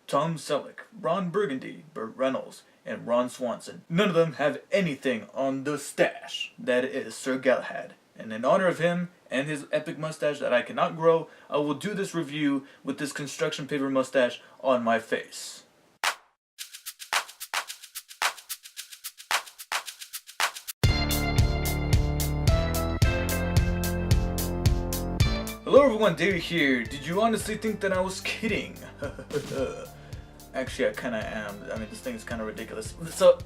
Tom Selleck, Ron Burgundy, Burt Reynolds, and Ron Swanson. None of them have anything on the stash that is Sir Galahad. And in honor of him and his epic mustache that I cannot grow, I will do this review with this construction paper mustache on my face. Hello everyone, David here. Did you honestly think that I was kidding? Actually, I kinda am. I mean, this thing is kinda ridiculous. So,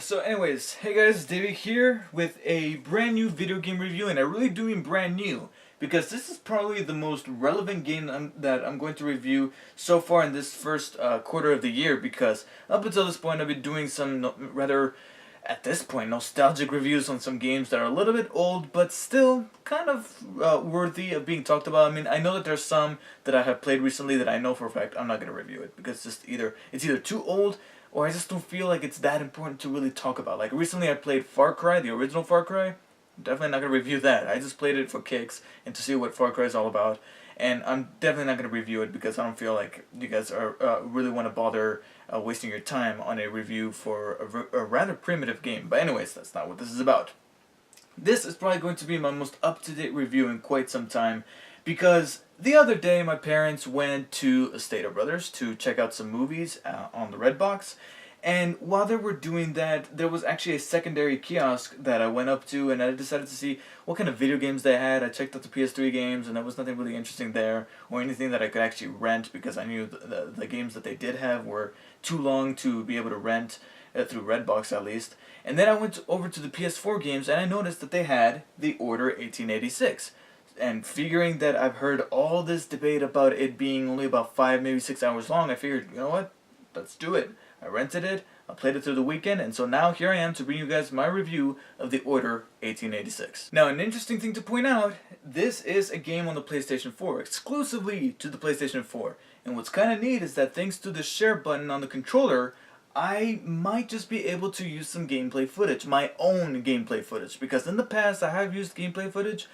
so anyways, hey guys, David here with a brand new video game review, and I really do mean brand new, because this is probably the most relevant game that I'm going to review so far in this first quarter of the year, because up until this point I've been doing some rather, at this point, nostalgic reviews on some games that are a little bit old, but still kind of worthy of being talked about. I mean, I know that there's some that I have played recently that I know for a fact I'm not going to review it, because it's either too old, or I just don't feel like it's that important to really talk about. Like recently I played Far Cry, the original Far Cry. I'm definitely not going to review that. I just played it for kicks and to see what Far Cry is all about. And I'm definitely not going to review it because I don't feel like you guys are really want to bother wasting your time on a review for a rather primitive game. But anyways, that's not what this is about. This is probably going to be my most up-to-date review in quite some time, because the other day my parents went to Stater Brothers to check out some movies on the Redbox, and while they were doing that, there was actually a secondary kiosk that I went up to, and I decided to see what kind of video games they had. I checked out the PS3 games, and there was nothing really interesting there, or anything that I could actually rent, because I knew the games that they did have were too long to be able to rent through Redbox at least. And then I went over to the PS4 games, and I noticed that they had The Order 1886. And figuring that I've heard all this debate about it being only about 5, maybe 6 hours long, I figured, you know what, let's do it. I rented it, I played it through the weekend, and so now here I am to bring you guys my review of The Order 1886. Now, an interesting thing to point out, this is a game on the PlayStation 4, exclusively to the PlayStation 4. And what's kind of neat is that thanks to the share button on the controller, I might just be able to use some gameplay footage, my own gameplay footage, because in the past I have used gameplay footage,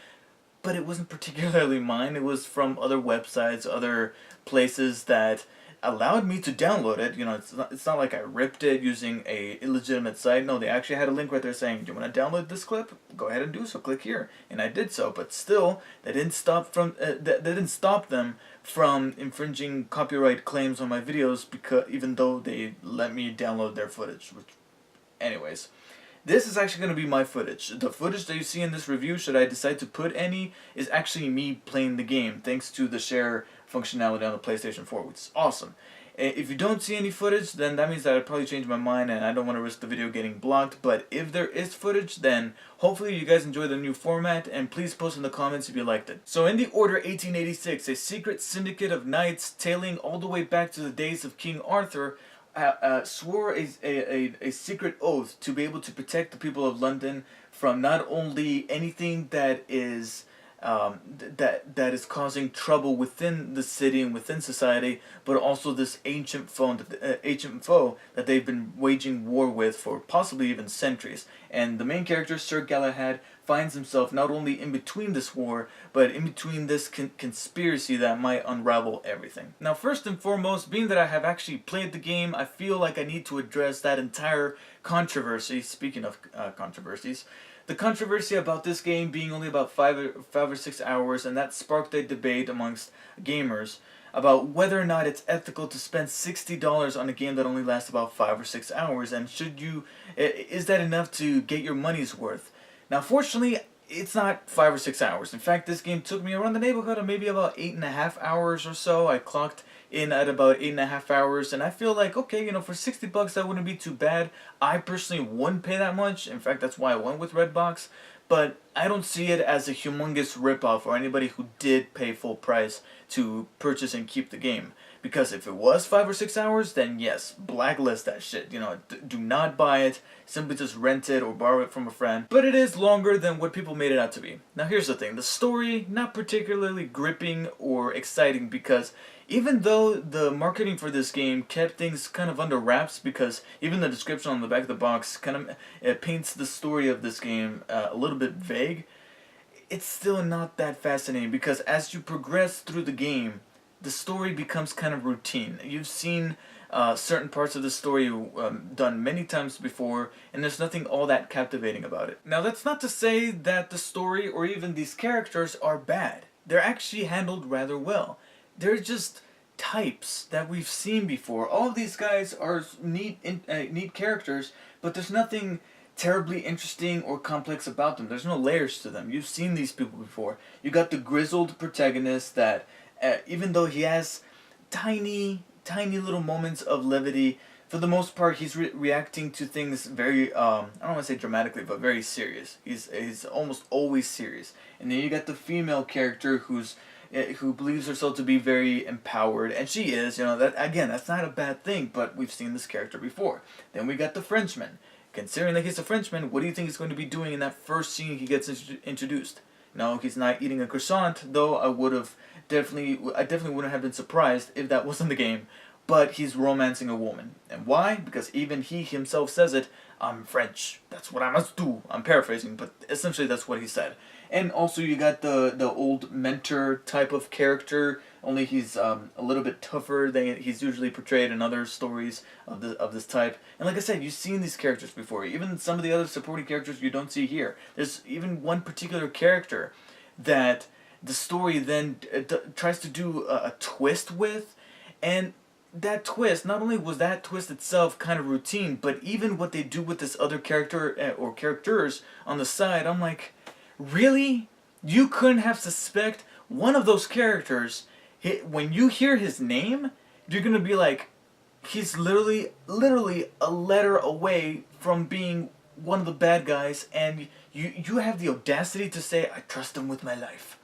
but it wasn't particularly mine. It was from other websites, other places that allowed me to download it. You know, it's not like I ripped it using a illegitimate site. No, they actually had a link right there saying, do you want to download this clip? Go ahead and do so. Click here. And I did so, but still, that didn't stop them from infringing copyright claims on my videos, because even though they let me download their footage. Which, anyways, this is actually going to be my footage. The footage that you see in this review, should I decide to put any, is actually me playing the game, thanks to the share functionality on the PlayStation 4, which is awesome. If you don't see any footage, then that means that I'd probably change my mind and I don't want to risk the video getting blocked. But if there is footage, then hopefully you guys enjoy the new format, and please post in the comments if you liked it. So in The Order 1886, a secret syndicate of knights tailing all the way back to the days of King Arthur swore a secret oath to be able to protect the people of London from not only anything that is that is causing trouble within the city and within society, but also this ancient foe that they've been waging war with for possibly even centuries. And the main character, Sir Galahad, finds himself not only in between this war, but in between this conspiracy that might unravel everything. Now, first and foremost, being that I have actually played the game, I feel like I need to address that entire controversy. Speaking of controversies, the controversy about this game being only about 5 or 6 hours, and that sparked a debate amongst gamers about whether or not it's ethical to spend $60 on a game that only lasts about 5 or 6 hours, and is that enough to get your money's worth? Now, fortunately, it's not 5 or 6 hours. In fact, this game took me around the neighborhood of maybe about 8.5 hours or so. I clocked in at about 8.5 hours, and I feel like, okay, you know, for $60 that wouldn't be too bad. I personally wouldn't pay that much. In fact, that's why I went with Redbox. But I don't see it as a humongous ripoff for anybody who did pay full price to purchase and keep the game. Because if it was 5 or 6 hours, then yes, blacklist that shit. You know, do not buy it. Simply just rent it or borrow it from a friend. But it is longer than what people made it out to be. Now here's the thing. The story, not particularly gripping or exciting, because even though the marketing for this game kept things kind of under wraps, because even the description on the back of the box kind of paints the story of this game a little bit vague, it's still not that fascinating because as you progress through the game, the story becomes kind of routine. You've seen certain parts of the story done many times before, and there's nothing all that captivating about it. Now, that's not to say that the story or even these characters are bad. They're actually handled rather well. They're just types that we've seen before. All of these guys are neat characters, but there's nothing terribly interesting or complex about them. There's no layers to them. You've seen these people before. You got the grizzled protagonist that, even though he has tiny little moments of levity, for the most part, he's reacting to things very, I don't want to say dramatically, but very serious. He's almost always serious. And then you got the female character who believes herself to be very empowered, and she is, that again, that's not a bad thing, but we've seen this character before. Then we got the Frenchman. Considering that he's a Frenchman, what do you think he's going to be doing in that first scene he gets introduced? No, he's not eating a croissant, though I definitely wouldn't have been surprised if that wasn't the game, but he's romancing a woman. And why? Because even he himself says it, I'm French, that's what I must do. I'm paraphrasing, but essentially that's what he said. And also you got the old mentor type of character, only he's a little bit tougher than he's usually portrayed in other stories of this type. And like I said, you've seen these characters before. Even some of the other supporting characters you don't see here. There's even one particular character that the story then tries to do a twist with, and that twist, not only was that twist itself kind of routine, but even what they do with this other character or characters on the side, I'm like, really? You couldn't have suspect one of those characters, when you hear his name, you're gonna be like, he's literally a letter away from being one of the bad guys, and you have the audacity to say, I trust him with my life.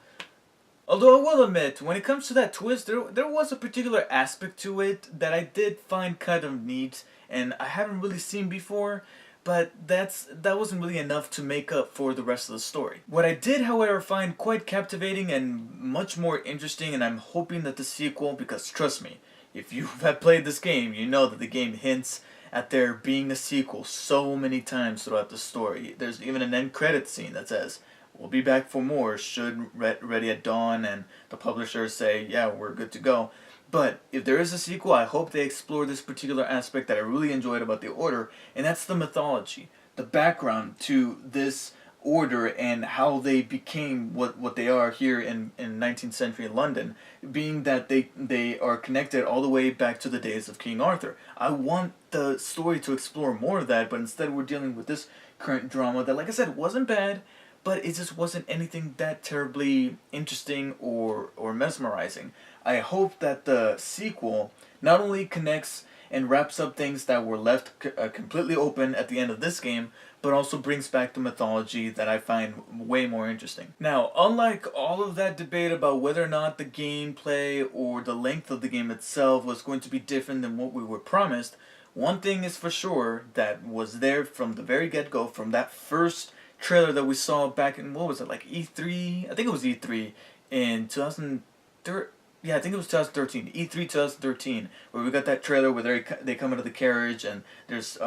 Although I will admit, when it comes to that twist, there was a particular aspect to it that I did find kind of neat, and I haven't really seen before, but that wasn't really enough to make up for the rest of the story. What I did, however, find quite captivating and much more interesting, and I'm hoping that the sequel, because trust me, if you have played this game, you know that the game hints at there being a sequel so many times throughout the story. There's even an end credit scene that says, we'll be back for more should Ready at Dawn and the publishers say, yeah, we're good to go. But if there is a sequel, I hope they explore this particular aspect that I really enjoyed about the Order, and that's the mythology, the background to this Order and how they became what they are here in 19th century London, being that they are connected all the way back to the days of King Arthur. I want the story to explore more of that, but instead we're dealing with this current drama that, like I said, wasn't bad, but it just wasn't anything that terribly interesting or mesmerizing. I hope that the sequel not only connects and wraps up things that were left completely open at the end of this game, but also brings back the mythology that I find way more interesting. Now, unlike all of that debate about whether or not the gameplay or the length of the game itself was going to be different than what we were promised, one thing is for sure that was there from the very get-go, from that first trailer that we saw back in, what was it, like E3? I think it was E3 in 2013. Yeah, I think it was 2013, E3 2013, where we got that trailer where they come into the carriage and there's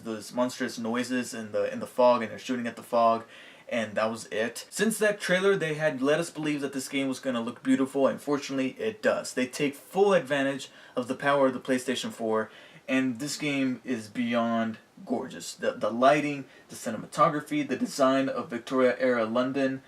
those monstrous noises in the fog and they're shooting at the fog, and that was it. Since that trailer, they had let us believe that this game was going to look beautiful, and fortunately it does. They take full advantage of the power of the PlayStation 4, and this game is beyond gorgeous. The lighting, the cinematography, the design of Victoria-era London,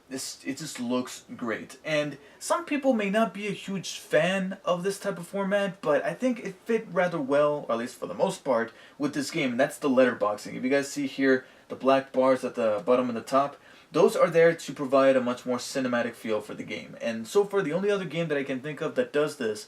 it just looks great. And some people may not be a huge fan of this type of format, but I think it fit rather well, or at least for the most part, with this game, and that's the letterboxing. If you guys see here, the black bars at the bottom and the top, those are there to provide a much more cinematic feel for the game. And so far, the only other game that I can think of that does this,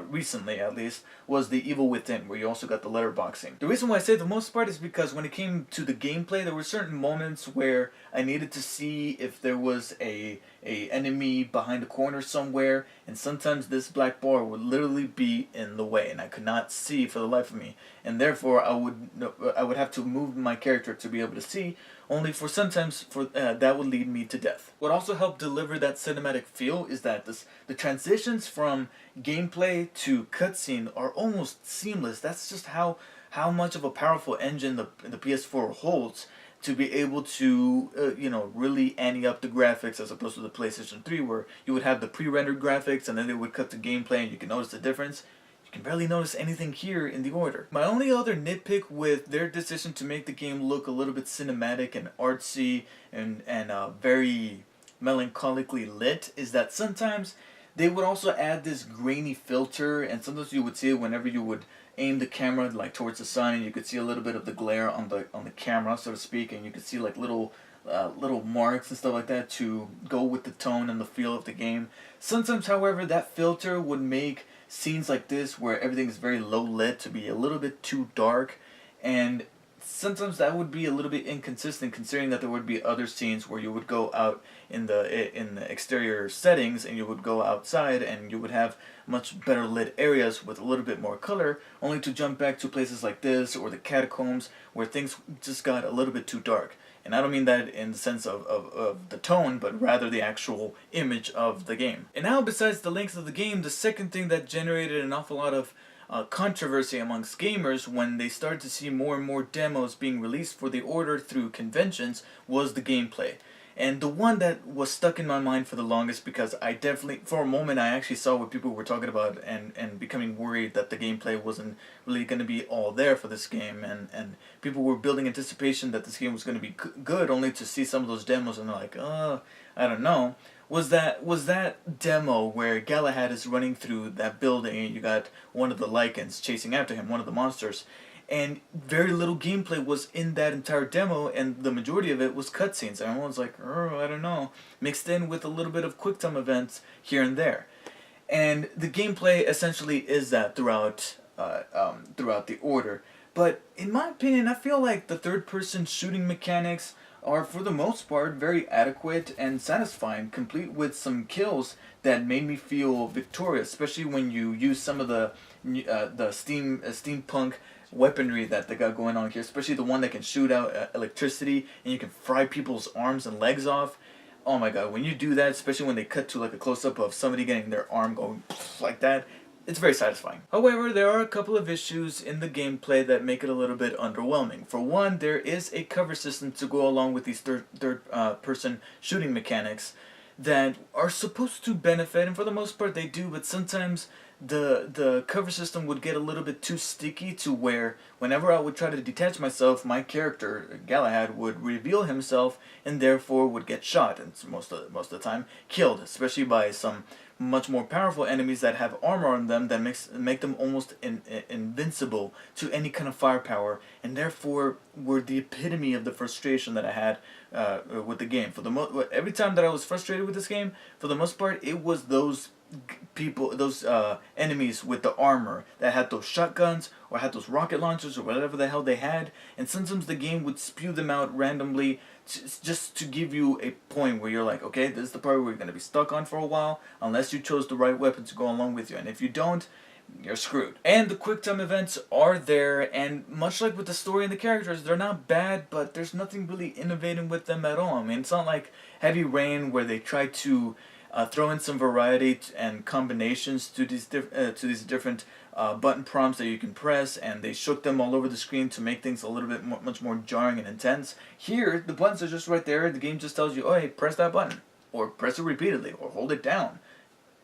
recently at least, was The Evil Within, where you also got the letterboxing. The reason why I say the most part is because when it came to the gameplay, there were certain moments where I needed to see if there was a enemy behind a corner somewhere, and sometimes this black bar would literally be in the way, and I could not see for the life of me. And therefore, I would have to move my character to be able to see, only for sometimes that would lead me to death. What also helped deliver that cinematic feel is that the transitions from gameplay to cutscene are almost seamless. That's just how much of a powerful engine the PS4 holds, to be able to, really ante up the graphics as opposed to the PlayStation 3 where you would have the pre-rendered graphics and then they would cut to gameplay and you can notice the difference. You can barely notice anything here in the order. My only other nitpick with their decision to make the game look a little bit cinematic and artsy and very melancholically lit is that sometimes they would also add this grainy filter, and sometimes you would see it whenever you would aim the camera like towards the sun, and you could see a little bit of the glare on the camera, so to speak, and you could see like little marks and stuff like that to go with the tone and the feel of the game. Sometimes, however, that filter would make scenes like this where everything is very low lit to be a little bit too dark, and sometimes that would be a little bit inconsistent considering that there would be other scenes where you would go out in the exterior settings and you would go outside and you would have much better lit areas with a little bit more color, only to jump back to places like this or the catacombs where things just got a little bit too dark. And I don't mean that in the sense of the tone, but rather the actual image of the game. And now, besides the length of the game, the second thing that generated an awful lot of controversy amongst gamers when they started to see more and more demos being released for the Order through conventions was the gameplay. And the one that was stuck in my mind for the longest, because I definitely, for a moment, I actually saw what people were talking about and becoming worried that the gameplay wasn't really going to be all there for this game. And people were building anticipation that this game was going to be good, only to see some of those demos and they're like, I don't know. Was that demo where Galahad is running through that building and you got one of the Lycans chasing after him, one of the monsters, and very little gameplay was in that entire demo, and the majority of it was cutscenes. And everyone's like, I don't know, mixed in with a little bit of QuickTime events here and there. And the gameplay essentially is that throughout the Order. But in my opinion, I feel like the third-person shooting mechanics are, for the most part, very adequate and satisfying, complete with some kills that made me feel victorious, especially when you use some of the steampunk weaponry that they got going on here, especially the one that can shoot out electricity and you can fry people's arms and legs off. Oh my god, when you do that, especially when they cut to like a close-up of somebody getting their arm going like that, it's very satisfying. However, there are a couple of issues in the gameplay that make it a little bit underwhelming. For one, there is a cover system to go along with these third-person shooting mechanics that are supposed to benefit, and for the most part they do, but sometimes the cover system would get a little bit too sticky to where whenever I would try to detach myself, my character, Galahad, would reveal himself and therefore would get shot, and most of the time killed, especially by some much more powerful enemies that have armor on them that make them almost invincible to any kind of firepower, and therefore were the epitome of the frustration that I had with the game. Every time that I was frustrated with this game, for the most part, it was those enemies with the armor that had those shotguns or had those rocket launchers or whatever the hell they had, and sometimes the game would spew them out randomly just to give you a point where you're like, okay, this is the part where you're going to be stuck on for a while unless you chose the right weapon to go along with you, and if you don't, you're screwed. And the QuickTime events are there, and much like with the story and the characters, they're not bad, but there's nothing really innovating with them at all. I mean, it's not like Heavy Rain where they try to throw in some variety and combinations to these different button prompts that you can press, and they shook them all over the screen to make things a little bit much more jarring and intense. Here, the buttons are just right there, and the game just tells you, oh, hey, press that button, or press it repeatedly, or hold it down.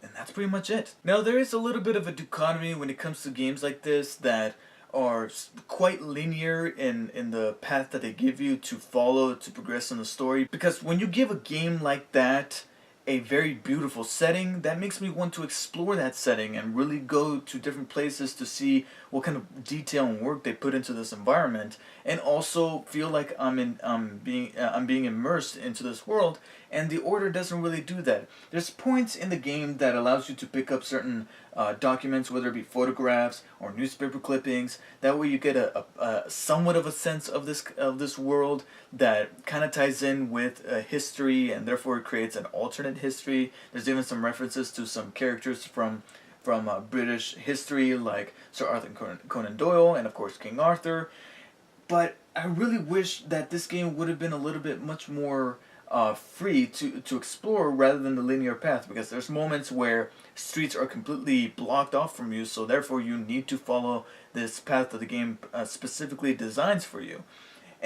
And that's pretty much it. Now, there is a little bit of a dichotomy when it comes to games like this that are quite linear in the path that they give you to follow to progress in the story. Because when you give a game like that a very beautiful setting, that makes me want to explore that setting and really go to different places to see what kind of detail and work they put into this environment, and also feel like I'm being immersed into this world. And the Order doesn't really do that. There's points in the game that allows you to pick up certain documents, whether it be photographs or newspaper clippings. That way you get a somewhat of a sense of this world that kind of ties in with history, and therefore it creates an alternate history. There's even some references to some characters from British history, like Sir Arthur Conan Doyle and of course King Arthur. But I really wish that this game would have been a little bit much more free to explore rather than the linear path, because there's moments where streets are completely blocked off from you, so therefore you need to follow this path that the game specifically designs for you.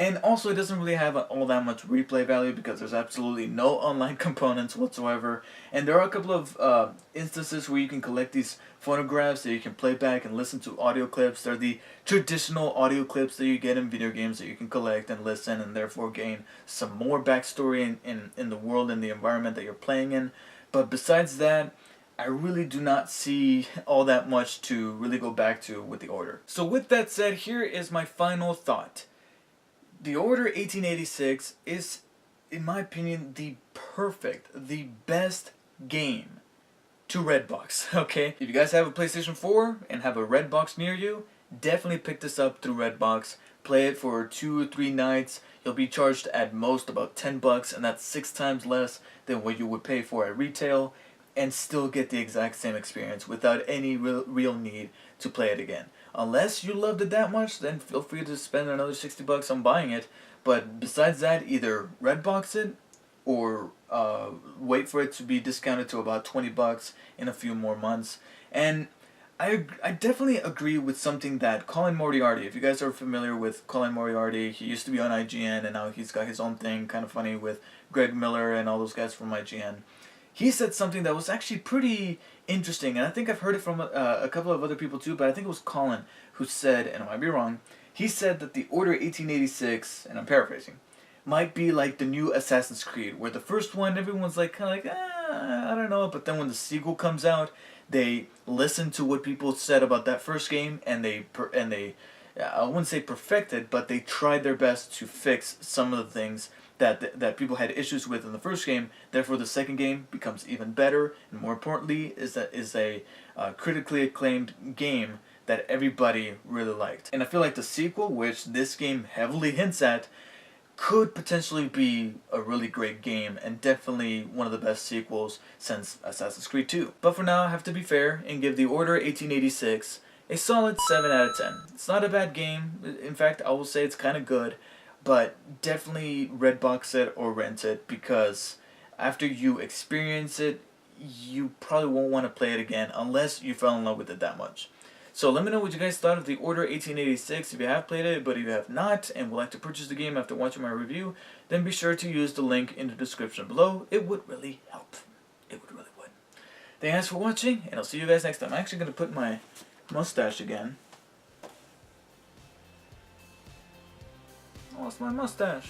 And also, it doesn't really have all that much replay value because there's absolutely no online components whatsoever. And there are a couple of instances where you can collect these phonographs that you can play back and listen to audio clips. They're the traditional audio clips that you get in video games that you can collect and listen and therefore gain some more backstory in the world and the environment that you're playing in. But besides that, I really do not see all that much to really go back to with The Order. So with that said, here is my final thought. The Order 1886 is, in my opinion, the best game to Redbox, okay? If you guys have a PlayStation 4 and have a Redbox near you, definitely pick this up through Redbox. Play it for 2 or 3 nights. You'll be charged at most about $10, and that's 6 times less than what you would pay for at retail, and still get the exact same experience without any real need to play it again. Unless you loved it that much, then feel free to spend another $60 on buying it. But besides that, either Redbox it or wait for it to be discounted to about $20 in a few more months. And I definitely agree with something that Colin Moriarty, if you guys are familiar with Colin Moriarty, he used to be on IGN and now he's got his own thing, kind of funny, with Greg Miller and all those guys from IGN. He said something that was actually pretty interesting, and I think I've heard it from a couple of other people too, but I think it was Colin who said, and I might be wrong, he said that The Order 1886, and I'm paraphrasing, might be like the new Assassin's Creed, where the first one, everyone's like, kind of like, I don't know, but then when the sequel comes out, they listen to what people said about that first game, and they I wouldn't say perfected, but they tried their best to fix some of the things that people had issues with in the first game. Therefore, the second game becomes even better, and more importantly, is a critically acclaimed game that everybody really liked. And I feel like the sequel, which this game heavily hints at, could potentially be a really great game and definitely one of the best sequels since Assassin's Creed 2. But for now, I have to be fair and give The Order 1886 a solid 7 out of 10. It's not a bad game. In fact, I will say it's kind of good. But definitely Redbox it or rent it, because after you experience it, you probably won't want to play it again unless you fell in love with it that much. So let me know what you guys thought of The Order 1886 if you have played it, but if you have not and would like to purchase the game after watching my review, then be sure to use the link in the description below. It would really help. It would really would. Thanks for watching, and I'll see you guys next time. I'm actually going to put my mustache again. I lost my mustache.